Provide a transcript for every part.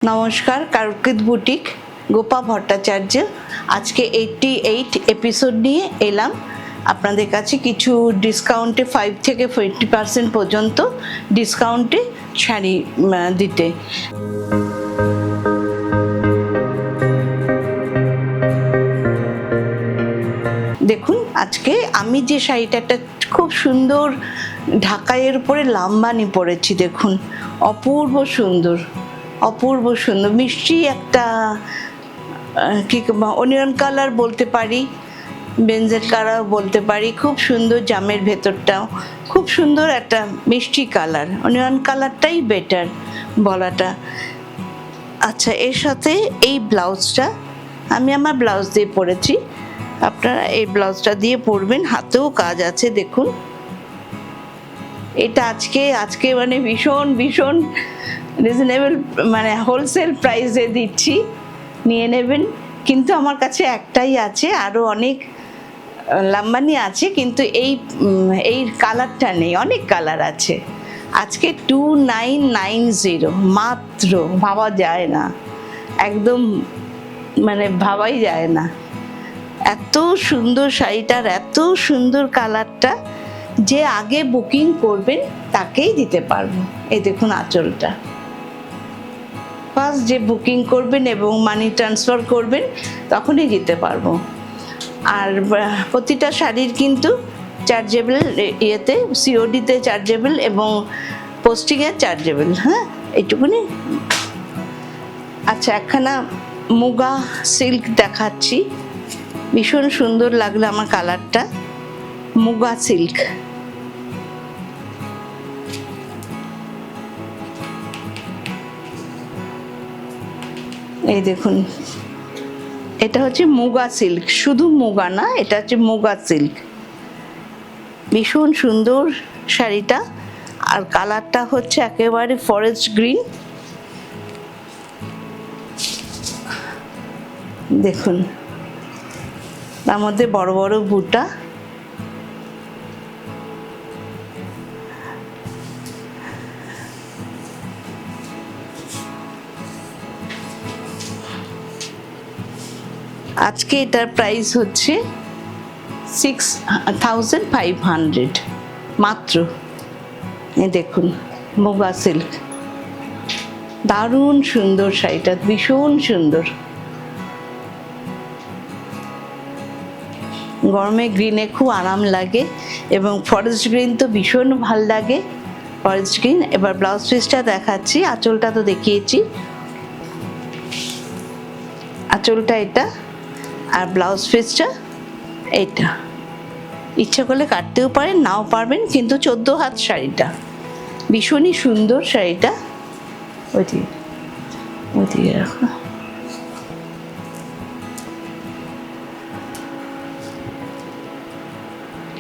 নমস্কার, কারুকৃত বুটিক গোপা ভট্টাচার্য। আজকে 88 এপিসোড নিয়ে এলাম আপনাদের কাছে। কিছু ডিসকাউন্টে 5 থেকে 40% পর্যন্ত ডিসকাউন্টে শাড়ি দিতে। দেখুন, আজকে আমি যে শাড়িটা একটা খুব সুন্দর ঢাকাইয়ের উপরে লাম্বানি পরেছি। দেখুন, অপূর্ব সুন্দর, অপূর্ব সুন্দর মিষ্টি একটা কি অনিয়ন কালার বলতে পারি, বেঞ্জের কালার বলতে পারি। খুব সুন্দর, জামের ভেতরটাও খুব সুন্দর একটা মিষ্টি কালার। অনিয়ন কালারটাই বেটার বলাটা। আচ্ছা, এর সাথে এই ব্লাউজটা আমি আমার ব্লাউজ দিয়ে পরেছি, আপনারা এই ব্লাউজটা দিয়ে পরবেন। হাতেও কাজ আছে দেখুন। এটা আজকে মানে ভীষণ ভীষণ রিজনেবল, মানে হোলসেল প্রাইসে দিচ্ছি, নিয়ে নেবেন। কিন্তু আমার কাছে একটাই আছে, আরও অনেক লাম্বানি আছে, কিন্তু এই কালারটা নেই। অনেক কালার আছে। আজকে 2990 মাত্র। ভাবা যায় না, একদম মানে ভাবাই যায় না। এত সুন্দর শাড়িটার, এত সুন্দর কালারটা, যে আগে বুকিং করবেন তাকেই দিতে পারবো। এই দেখুন আঁচলটা, ফার্স্ট যে বুকিং করবেন এবং মানি ট্রান্সফার করবেন তখনই দিতে পারবো। আর প্রতিটা শাড়ির কিন্তু চার্জেবল, ইয়েতে সিওডিতে চার্জেবল এবং পোস্টিংয়ে চার্জেবল। হ্যাঁ, এইটুকুনি। আচ্ছা, একখানা মুগা সিল্ক দেখাচ্ছি। ভীষণ সুন্দর লাগলো আমার কালারটা। মুগা সিল্ক, এই দেখুন, এটা হচ্ছে মুগা সিল্ক। শুধু মুগা না, এটা হচ্ছে মুগা সিল্ক। ভীষণ সুন্দর শাড়িটা। আর কালারটা হচ্ছে একেবারে ফরেস্ট গ্রিন। দেখুন, তার মধ্যে বড় বড় বুটা। আজকে এটার প্রাইস হচ্ছে 6500 মাত্র। এই দেখুন, মুগা সিল্ক, দারুণ সুন্দর শাড়িটা, ভীষণ সুন্দর। গরমে গ্রিনে খুব আরাম লাগে, এবং ফরেস্ট গ্রিন তো ভীষণ ভাল লাগে, ফরেস্ট গ্রিন। এবার ব্লাউজ পিসটা দেখাচ্ছি। আঁচলটা তো দেখিয়েছি, আঁচলটা এটা, আর ব্লাউজ পিসটা এইটা। ইচ্ছা করলে কাটতেও পারেন, নাও পারবেন, কিন্তু 14 হাত শাড়িটা। ভীষণই সুন্দর শাড়িটা। ওইদিকে রাখো।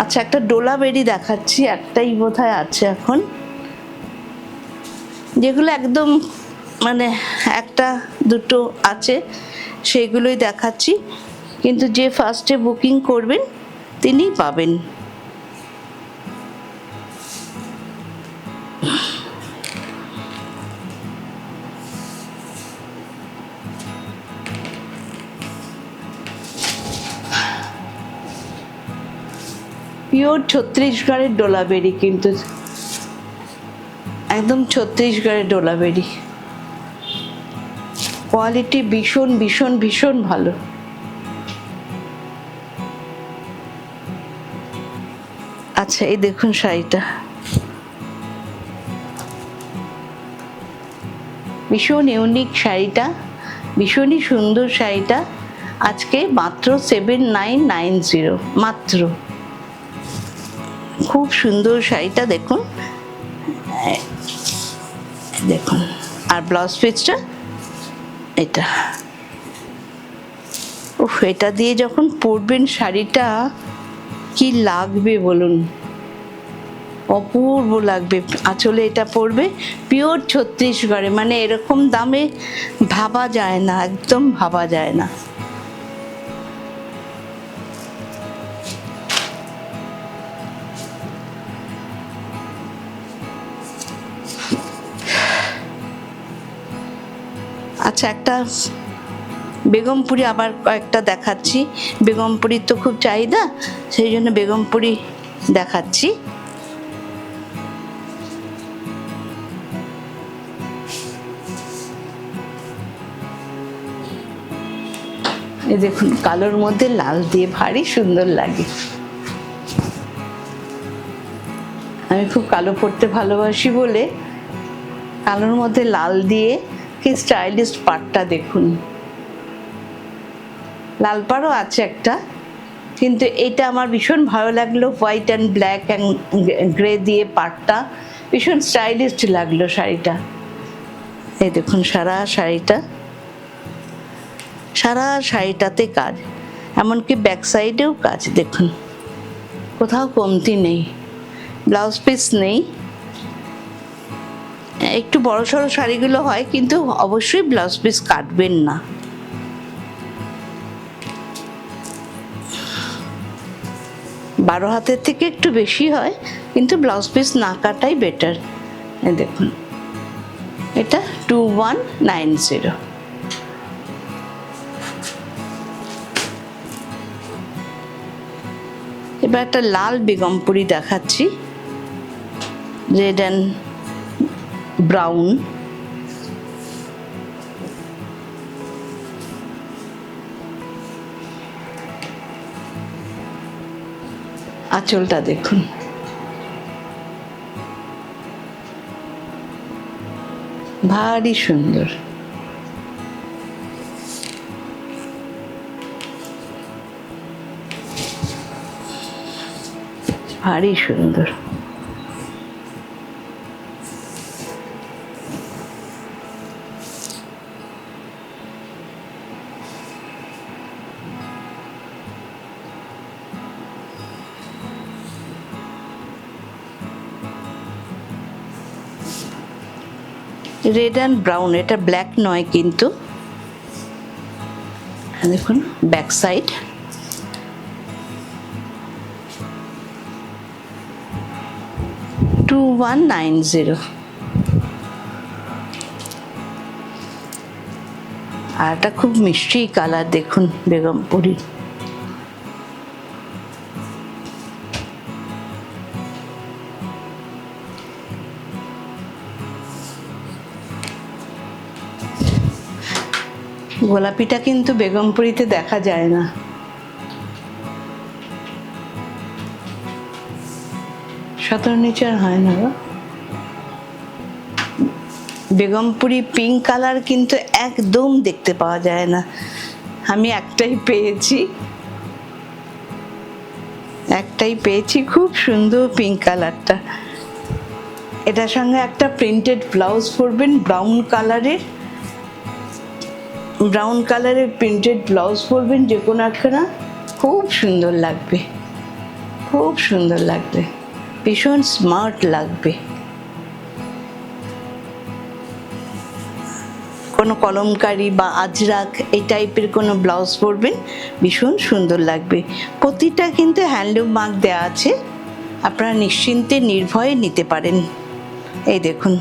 আচ্ছা, একটা ডোলা বেরি দেখাচ্ছি। একটাই বোধহয় আছে এখন, যেগুলো একদম মানে একটা দুটো আছে, সেগুলোই দেখাচ্ছি। কিন্তু যে ফার্স্টে বুকিং করবেন তিনিই পাবেন। পিওর ছত্তিশগড়ের ডোলাবেরি, কিন্তু একদম ছত্তিশগড়ের ডোলাবেরি। কোয়ালিটি ভীষণ ভীষণ ভীষণ ভালো। আচ্ছা, এই দেখুন শাড়িটা, ভীষণ ইউনিক শাড়িটা, ভীষণই সুন্দর শাড়িটা। আজকে মাত্র 7990 মাত্র। খুব সুন্দর শাড়িটা, দেখুন দেখুন। আর ব্লাউজ পিসটা এটা। উফ, এটা দিয়ে যখন পরবেন শাড়িটা কি লাগবে বলুন, অপূর্ব লাগবে। আঁচলে এটা পরবে, পিওর ছত্তিশগড়ে, মানে এরকম দামে ভাবা যায় না, একদম ভাবা যায় না। আচ্ছা, একটা বেগমপুরি আবার কয়েকটা দেখাচ্ছি। বেগমপুরির তো খুব চাহিদা, সেই জন্য বেগমপুরি দেখাচ্ছি। এই দেখুন, কালোর মধ্যে লাল দিয়ে ভারী সুন্দর লাগে। আমি খুব কালো পরতে ভালোবাসি বলে কালোর মধ্যে লাল দিয়ে কি স্টাইলিশ পাড়টা দেখুন। লাল পাড়ও আছে একটা, কিন্তু এটা আমার ভীষণ ভালো লাগলো। White and black and grey দিয়ে পাড়টা ভীষণ স্টাইলিশ লাগলো শাড়িটা। এই দেখুন সারা শাড়িটাতে কাজ, এমনকি ব্যাক সাইডেও কাজ দেখুন, কোথাও কমতি নেই। ব্লাউজ পিস নেই। একটু বড় সড়ো শাড়িগুলো হয়, কিন্তু অবশ্যই ব্লাউজ পিস কাটবেন না। বারো হাতের থেকে একটু বেশি হয়, কিন্তু ব্লাউজ পিস না কাটাই বেটার। দেখুন, এটা 2190। এবার একটা লাল বেগমপুরি দেখাচ্ছি, রেড অ্যান্ড ব্রাউন। আঁচলটা দেখুন, ভারী সুন্দর। ভারী সুন্দর। রেড অ্যান্ড ব্রাউন, এটা ব্ল্যাক নয় কিন্তু। দেখুন ব্যাক সাইড, $2190। আর এটা খুব মিষ্টি কালার দেখুন বেগমপুরি। গোলাপিটা কিন্তু বেগমপুরিতে দেখা যায় না। সতেরো নিচের হয় না। বেগমপুরি পিঙ্ক কালার কিন্তু একদম দেখতে পাওয়া যায় না। আমি একটাই পেয়েছি, খুব সুন্দর পিঙ্ক কালারটা। এটার সঙ্গে একটা প্রিন্টেড ব্লাউজ পরবেন ব্রাউন কালারের প্রিন্টেড ব্লাউজ পরবেন, যে কোনো একখানা, খুব সুন্দর লাগবে, ভীষণ স্মার্ট লাগবে। কোনো কলমকারি বা আজরাক এই টাইপের কোনো ব্লাউজ পরবেন, ভীষণ সুন্দর লাগবে। প্রতিটা কিন্তু হ্যান্ডলুম মার্ক দেওয়া আছে, আপনারা নিশ্চিন্তে নির্ভয়ে নিতে পারেন। এই দেখুন,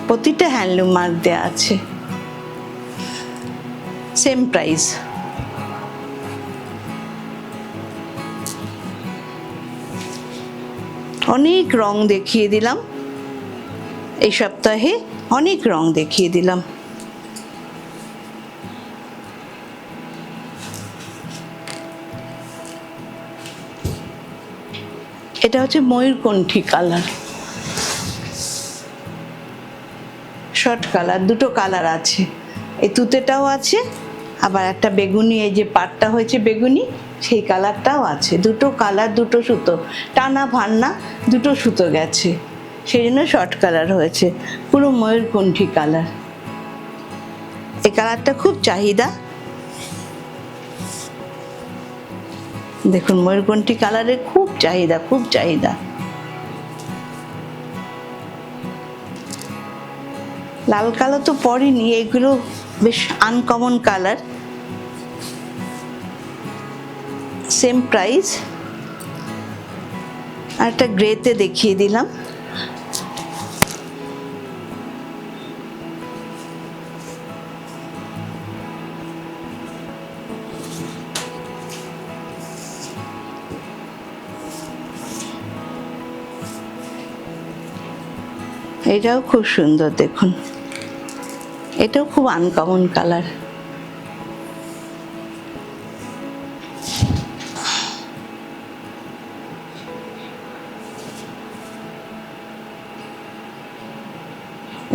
প্রতিটা হ্যান্ডলুম মার্ক দেওয়া আছে, সেম প্রাইস। অনেক রং দেখিয়ে দিলাম এই সপ্তাহে, অনেক রং দেখিয়ে দিলাম। এটা হচ্ছে ময়ূরকণ্ঠী কালার, শর্ট কালার, দুটো কালার আছে। এই তুতেটাও আছে, আবার একটা বেগুনি, এই যে পাটটা হয়েছে বেগুনি, সেই কালারটাও আছে। দুটো কালার, দুটো সুতো, টানা ভান্না দুটো সুতো গেছে, সেই জন্য শর্ট কালার হয়েছে। পুরো ময়ূরকণ্ঠী কালার। এই কালারটা খুব চাহিদা। দেখুন ময়ূরকণ্ঠী কালারের খুব চাহিদা। লাল কালো তো পরেনি, এগুলো বেশ আনকমন কালার। Same price. আর একটা গ্রেতে দেখিয়ে দিলাম। এটাও খুব সুন্দর দেখুন, এটাও খুব আনকমন কালার।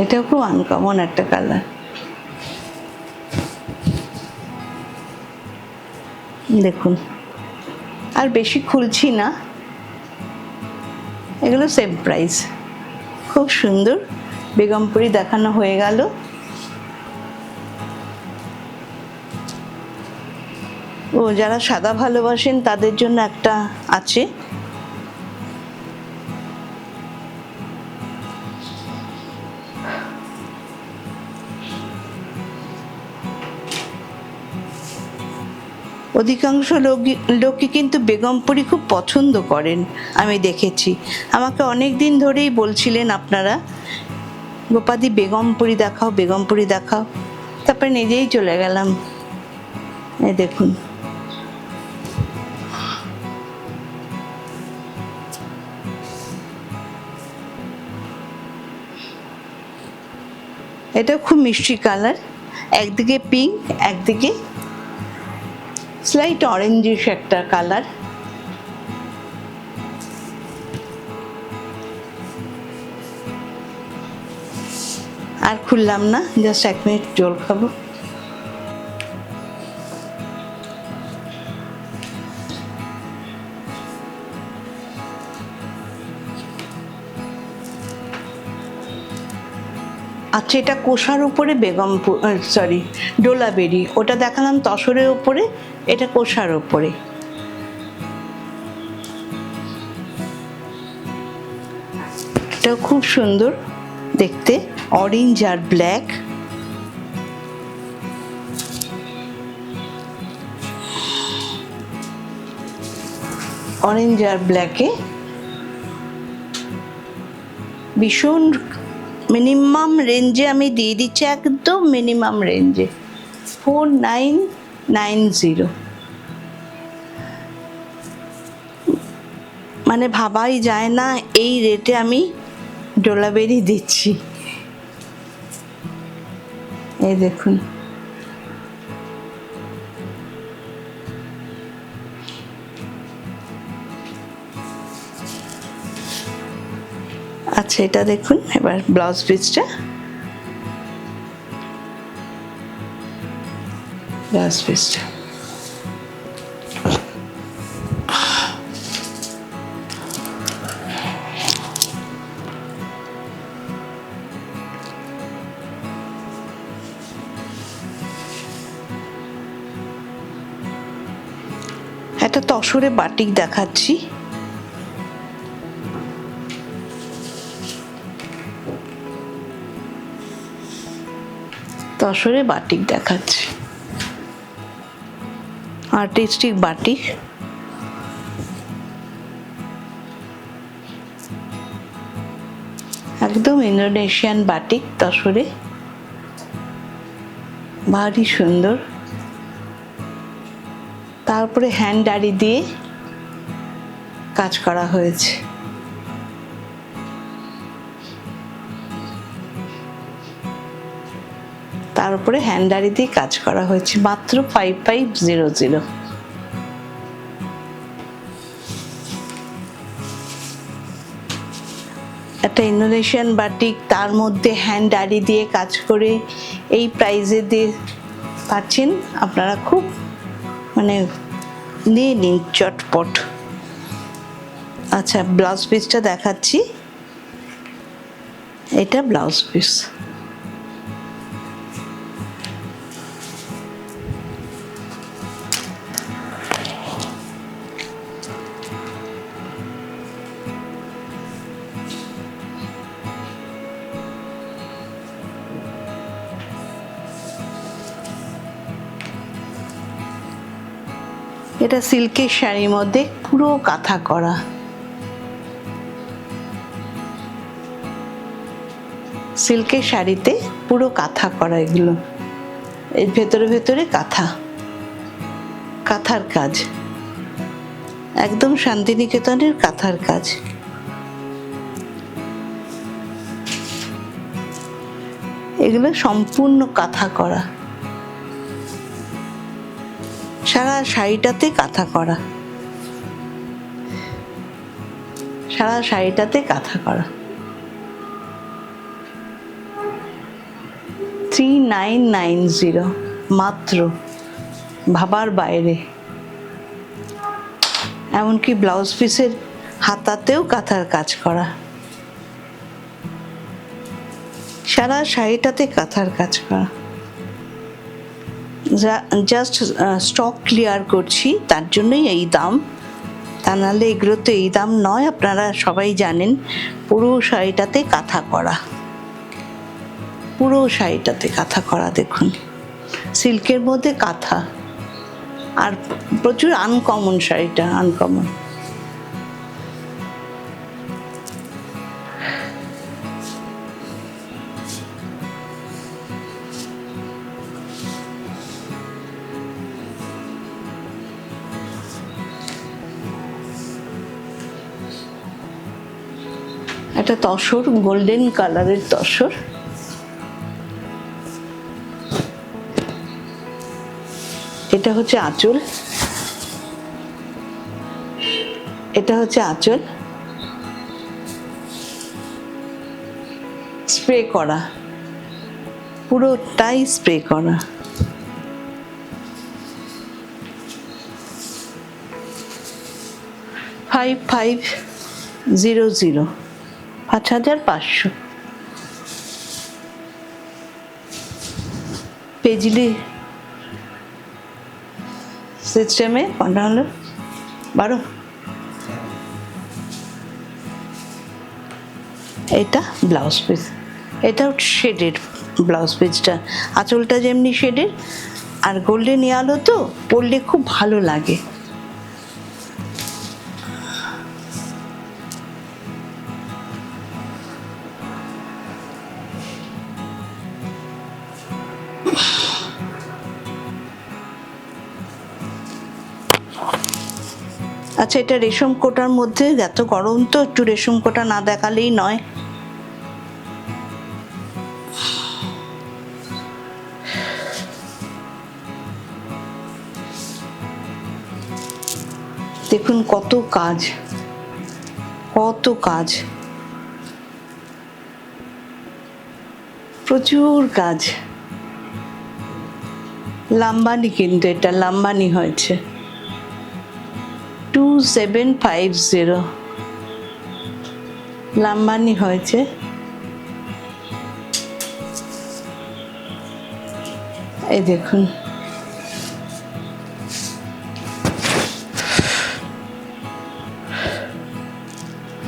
এটাও খুব আনকমন একটা কালার। দেখুন, আর বেশি খুলছি না, এগুলো সেম প্রাইস। খুব সুন্দর বেগমপুরি দেখানো হয়ে গেল। ও যারা সাদা ভালোবাসেন তাদের জন্য একটা আছে, অধিকাংশ লোকই কিন্তু বেগমপুরি খুব পছন্দ করেন, আমি দেখেছি। আমাকে অনেক দিন ধরেই বলছিলেন আপনারা, গোপাদি বেগমপুরি দেখাও, বেগমপুরি দেখাও। তারপরে নিজেই চলে গেলাম। এই দেখুন, এটা খুব মিষ্টি কালার, একদিকে পিঙ্ক, একদিকে স্লাইট অরেঞ্জিশ একটা কালার। আর খুললাম না, জাস্ট 1 মিনিট জল খাবো। আচ্ছা, এটা কোষার উপরে বেগমপুর, সরি ডোলাবেরি, ওটা দেখালাম তসরের উপরে, এটা কোষার উপরে। এটাও খুব সুন্দর দেখতে, অরেঞ্জ আর ব্ল্যাক। অরেঞ্জ আর ব্ল্যাকে ভীষণ মিনিমাম রেঞ্জে আমি দিয়ে দিচ্ছি, একদম মিনিমাম রেঞ্জে 4990। মানে ভাবাই যায় না এই রেটে আমি ডোলাবেরি দিচ্ছি। এই দেখুন, আচ্ছা এটা দেখুন এবার ব্লাউজ পিসটা। ব্লাউজ পিসটা একটা তসরে বাটিক দেখাচ্ছি। তসরে বাটিক দেখাচ্ছি, আর্টিস্টিক বাটিক। একদম ইন্দোনেশিয়ান বাটিক তসরে, ভারী সুন্দর। তারপরে হ্যান্ড আড়ি দিয়ে কাজ করা হয়েছে। তার উপরে হ্যান্ডারি দিয়ে কাজ করা হয়েছে, মাত্র 5500। একটা ইন্দোনেশিয়ান বাটিক, তার মধ্যে হ্যান্ডারি দিয়ে কাজ করে এই প্রাইজে দিয়ে পাচ্ছেন আপনারা। খুব মানে নিয়ে নিন চটপট। আচ্ছা, ব্লাউজ পিসটা দেখাচ্ছি। এটা ব্লাউজ পিস। এটা সিল্কের শাড়ির মধ্যে পুরো কাঁথা করা, সিল্কের শাড়িতে পুরো কাঁথা করা। এগুলো এর ভেতরে ভেতরে কাঁথা, কাঁথার কাজ, একদম শান্তিনিকেতনের কাঁথার কাজ। এগুলো সম্পূর্ণ কাঁথা করা, সারা শাড়িটাতে কাঁথা করা, সারা শাড়িটাতে কাঁথা করা। 3990 মাত্র, ভাবার বাইরে। এমনকি ব্লাউজ পিসের হাতাতেও কাঁথার কাজ করা, সারা শাড়িটাতে কাঁথার কাজ করা। জাস্ট স্টক ক্লিয়ার করছি, তার জন্যই এই দাম, তা নাহলে এগুলো তো এই দাম নয়, আপনারা সবাই জানেন। পুরো শাড়িটাতে কাঁথা করা, পুরো শাড়িটাতে কাঁথা করা। দেখুন সিল্কের মধ্যে কাঁথা, আর প্রচুর আনকমন শাড়িটা, আনকমন। একটা তসর, গোল্ডেন কালারের তসর। এটা হচ্ছে আঁচল, এটা হচ্ছে আঁচল, স্প্রে করা, পুরোটাই স্প্রে করা। ফাইভ 5500 পেজলি সিস্টেমে। কোনটা হলো 12? এটা ব্লাউজ পিস, এটাও শেডের ব্লাউজ পিসটা, আঁচলটা যেমনি শেডের, আর গোল্ডেন ইয়ালো তো পরলে খুব ভালো লাগে। আচ্ছা, এটা রেশম কোটার মধ্যে, এত গরম তো একটু রেশম কোটা না দেখালেই নয়। দেখুন কত কাজ, কত কাজ, প্রচুর কাজ। লাম্বানি, কিন্তু এটা লাম্বানি হয়েছে। 2750 লাম্বানি হয়েছে। এই দেখুন,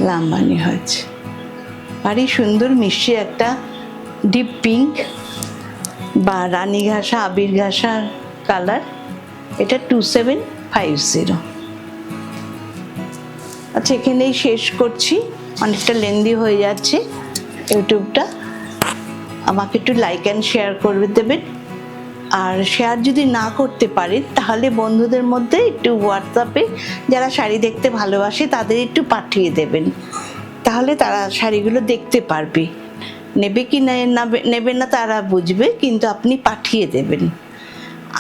লাম্বানি হয়েছে, ভারী সুন্দর মিষ্টি একটা ডিপ পিঙ্ক বা রানী ঘাসা, আবির ঘাসা কালার। এটা 2750। আচ্ছা, এখানেই শেষ করছি, অনেকটা লেন্দি হয়ে যাচ্ছে ইউটিউবটা। আমাকে একটু লাইক অ্যান্ড শেয়ার করে দেবেন, আর শেয়ার যদি না করতে পারেন তাহলে বন্ধুদের মধ্যে একটু হোয়াটসঅ্যাপে যারা শাড়ি দেখতে ভালোবাসে তাদের একটু পাঠিয়ে দেবেন, তাহলে তারা শাড়িগুলো দেখতে পারবে। নেবে কি নেবে না তারা বুঝবে, কিন্তু আপনি পাঠিয়ে দেবেন।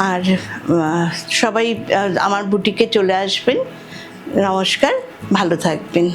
আর সবাই আমার বুটিকে চলে আসবেন। নমস্কার, ভালো থাকবেন।